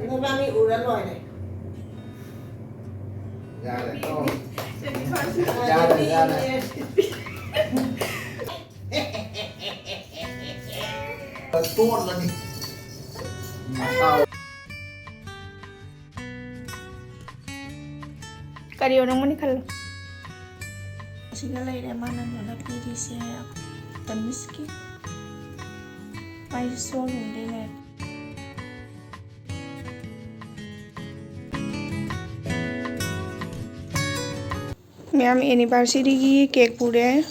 Nó mang đi uống rồi này. Ra này to. Ra này. Tốt lên đi. Sao? Kariyo nang mani khalo. Siga lai re mana no na piri se tamiski. Mai so hunde ne. Ma'am anniversary ki cake pure.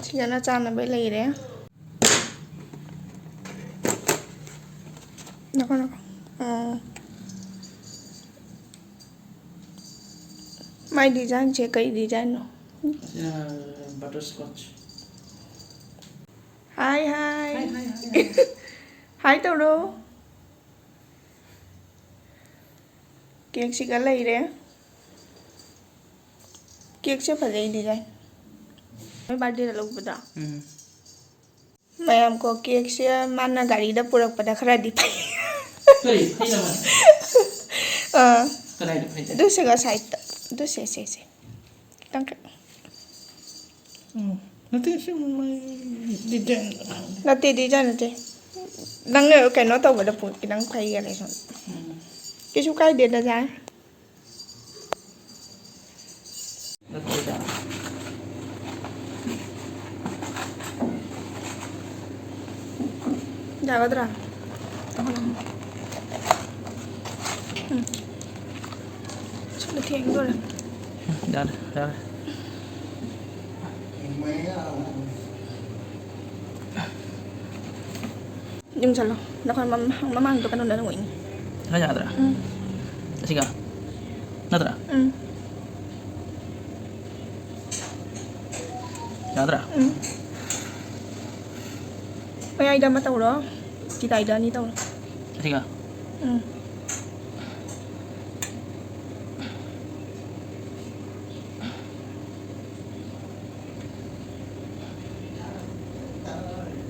Siga na chana be lai re. Nako. My design check kay design no. Butterscotch. Hi. Hi. Hi Toro. Cake siga lai re. Cake se phajai design. My birthday la log bada. Mayam ko cake se mana gari da purak pada khara di pai. Sorry, hi naman. Kalay na pa. Do se ga side. Do se. Tangka. Natin siya may design. Nati design nati. Nang kay no taw bada pu kinang pai ga le son. Kisu kai de da ja. Jagadra. Chalo thieng rồi. Dar. Nhưng chalo, nó còn mamang to kanon na ngwing. Kaya dra. Sige. Nadra. Nadra. May ai da mataw ro. Kita ai da ni taw. Sige.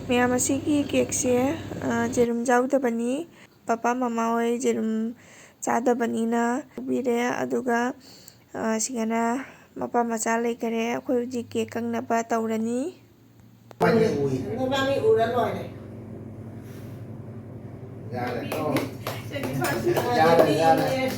Maya masiki cake se jerum jau da bani papa mama oi jerum cha da bani na bire aduga sigana mapa macha lai kare khoi ji cake kang na ba tawrani. Nó mang đi uống rồi này. Ra này to. Ra này.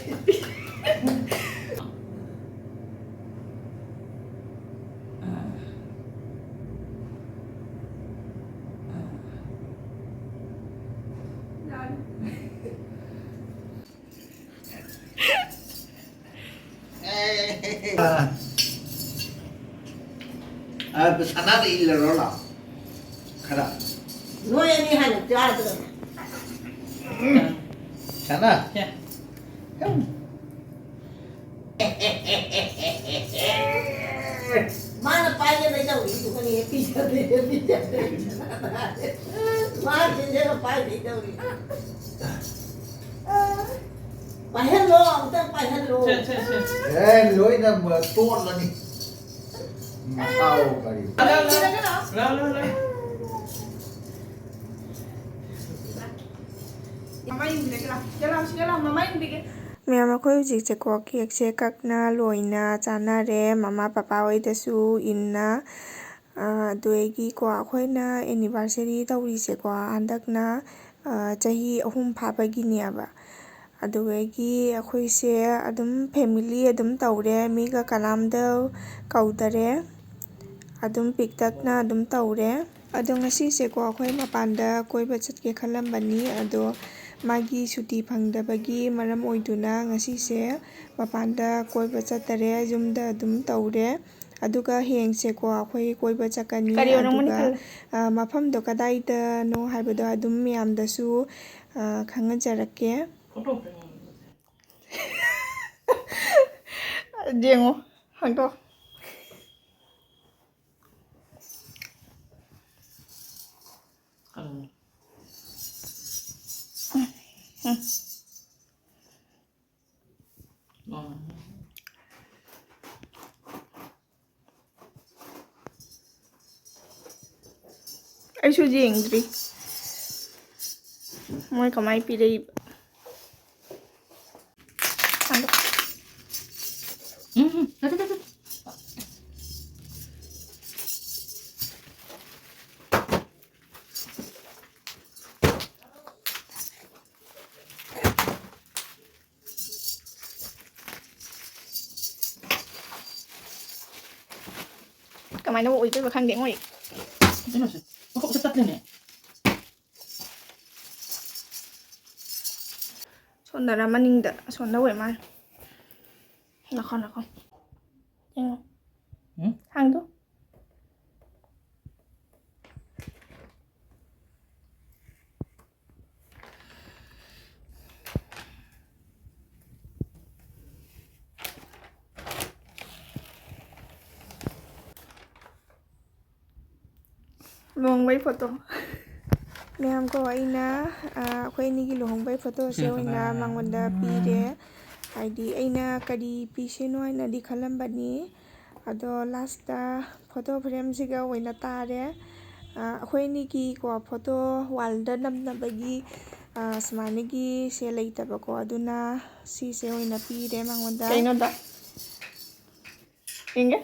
Sana đi là nó nào. Khara. Nuôi anh đi hành cho rồi. Sana. Yeah. Không. Má nó bay lên đây đâu đi tụi con đi pizza đi. Má trên đây nó bay đi đâu đi. Bay hello, ông ta bay hello. Ê, lối là mà tốt lên đi. Sao cả đi. Lo. Maya ma khoi ji che ko cake se kakna loina chana re mama papa oi da su inna doegi ko khoi na anniversary tawri se ko andak na chahi ahum pha ba gi ne ba adugi khoi se adum family adum tawre mi ga kalam da kaudare adum piktak na adum tawre ado ngasi se ko khoi mapanda koi ba chat ke khalam bani ado magi suti phangdabagi maram oiduna ngasi se mapanda koi ba chatare jumda adum tawre aduga heng se ko khoi koi ba chakani aduga mafam do kadai da no haibado adum miam da su khanga jarake jengo hangto Ay su jengri Moi kamai pi dei. Kamai nó bụi cái khăn điện ngoài. Thế mà nó không tắt lên này. Sonda ra maning da sonda we man. Là con. Nghe không? Hang tuh. Luhongbay photo. Ma'am ko ay na ako ay nigi luhongbay photo siya ay na mangwanda pide. Haidi ay na kadi pisino ay na di kalambani. Ado last photo frame siga ay na tare. Ako ay nigi ko photo walda namnabagi smanigi siya laita ba ko aduna si siya ay na pide mangwanda. Kaino da? Inge?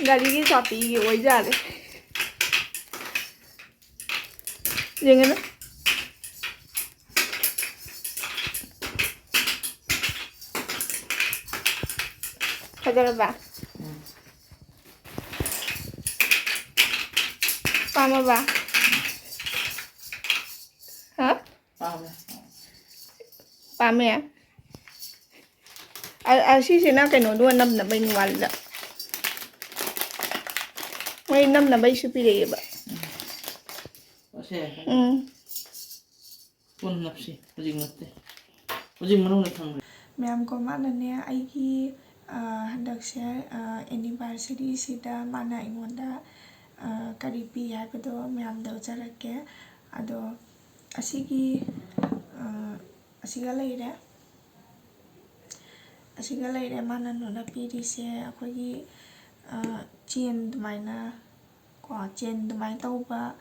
गाड़ी चापी की वही जा रहे देंगे ना खजर बा पामा बा हाँ पामे है ऐसी से ना कहीं दो नब नब इन वाला May nam na bay supiri ba? Kasi. Pun napsi, pajing natte. Pajing manong natang. Ma'am ko mana ne aigi handak siya anniversary sida mana ingonda karipi haibado ma'am daw charake ado asigi asiga leire mana no na piri se akogi chain dumaina ko chain dumai tauba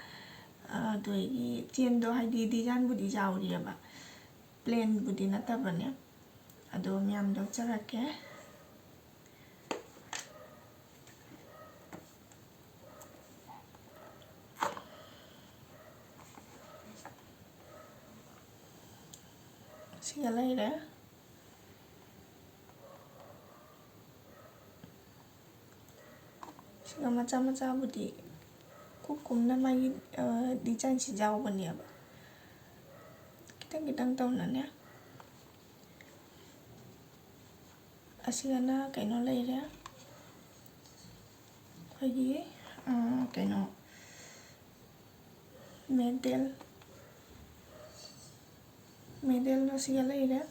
doigi chain do haidi design budi jauri ba plain budi natabane ado miyam do charake sigala ire siga maca budi kukum na mai design si jauh bani ba kita tahu nanya asigana kaino leire kogi kaino medel no siga leire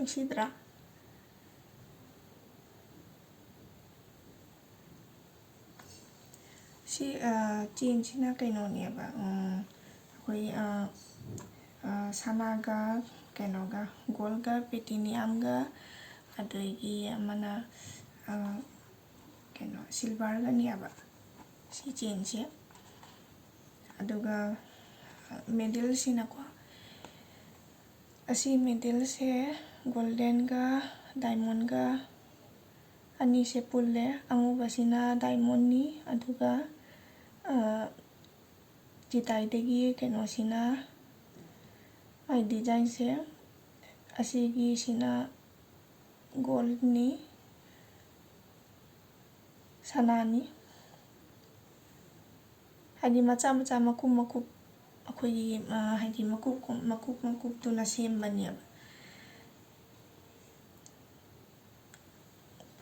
sidra si chain sina kaino ne ba koi sanaga kainoga golga petiniamga adoigi mana kaino silver ga ne ba si chain si aduga medal sina ko asi medal se golden ga diamond ga ani se pulle angu basina diamond ni aduga jitai degi kaino sina ai design se asigi sina gold ni sanani haidi maca makup akhoi haidi makup tu na sembani ba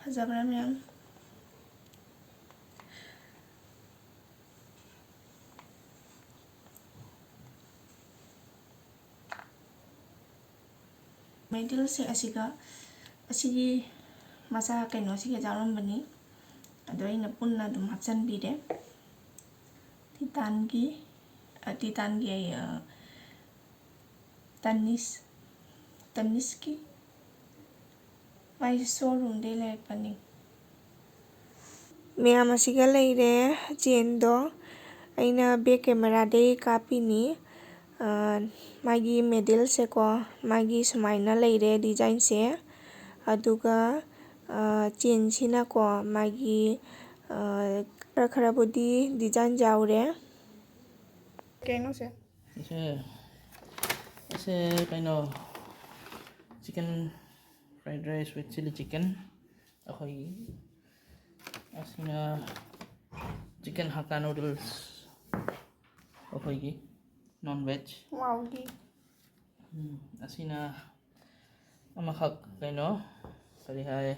fazabra ma'am medal se asigi masa kaino asigi jarum bani ado ina punna dum hapsan bide titan gi taniski mai showroom de le pani ꯃꯌꯥꯝ ꯑꯁꯤꯒ ꯂꯩꯔꯦ ꯆꯦꯟꯗꯣ ꯑꯩꯅ bag ꯀꯦꯃꯦꯔꯥꯗꯩ ꯀꯥꯞꯄꯤꯅꯤ ꯃꯥꯒꯤ ꯃꯦꯗꯜꯁꯦꯀꯣ ꯃꯥꯒꯤ ꯁꯨꯃꯥꯏꯅ ꯂꯩꯔꯦ ꯗꯤꯖꯥꯏꯟꯁꯦ ꯑꯗꯨꯒ ꯆꯦꯟꯁꯤꯅꯀꯣ ꯃꯥꯒꯤ ꯈꯔꯕꯨꯗꯤ ꯗꯤꯖꯥꯏꯟ ꯌꯥꯎꯔꯦ ꯀꯩꯅꯣꯁꯦ ऐसे kind of chicken fried rice with chili chicken अखोई असीना chicken hakka noodles अखोई की non veg वाउगी असीना अमखक kind of करी है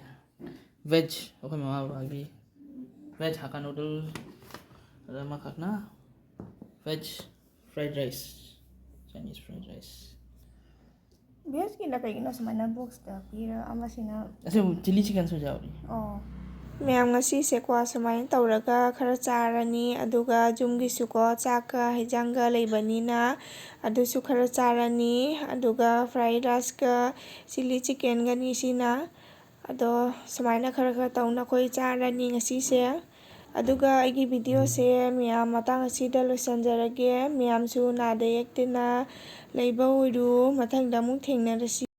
veg अखोई महा बागी veg hakka noodle अमखक ना veg fried rice Chinese fried rice base की ना कहीं सुमाइना बॉक्स दा पीरा अमसिना ऐसे चिली चिकन सो जाओगी ꯃꯌꯥꯝ ꯉꯁꯤꯁꯦꯀꯣ ꯁꯨꯃꯥꯏꯅ ꯇꯧꯔꯒ ꯈꯔ ꯆꯥꯔꯅꯤ ꯑꯗꯨꯒ ꯌꯨꯝꯒꯤꯁꯨꯀꯣ ꯆꯥꯛꯀ ꯍꯩꯖꯥꯡꯒ ꯂꯩꯕꯅꯤꯅ ꯑꯗꯨꯁꯨ ꯈꯔ ꯆꯥꯔꯅꯤ ꯑꯗꯨꯒ ꯐ꯭ꯔꯥꯏ ꯔꯥꯏꯁꯀ ꯆꯤꯂꯤ ꯆꯤꯛꯀꯟꯒꯅꯤ ꯁꯤꯅ ꯑꯗꯣ ꯁꯨꯃꯥꯏꯅ ꯈꯔ ꯇꯧꯅ ꯑꯩꯈꯣꯏ ꯆꯥꯔꯅꯤ ꯉꯁꯤꯁꯦ ꯑꯗꯨꯒ ꯑꯩꯒꯤ ꯚꯤꯗꯤꯑꯣꯁꯦ ꯃꯌꯥꯝ ꯃꯇꯥꯡ ꯑꯁꯤꯗ ꯂꯣꯏꯁꯤꯟꯖꯔꯒꯦ ꯃꯌꯥꯝꯁꯨ ꯅꯥꯗ ꯌꯦꯛꯇꯅ ꯂꯩꯕ ꯑꯣꯏꯔꯨ ꯃꯊꯪꯗ ꯑꯃꯨꯛ ꯊꯦꯡꯅꯔꯁꯤ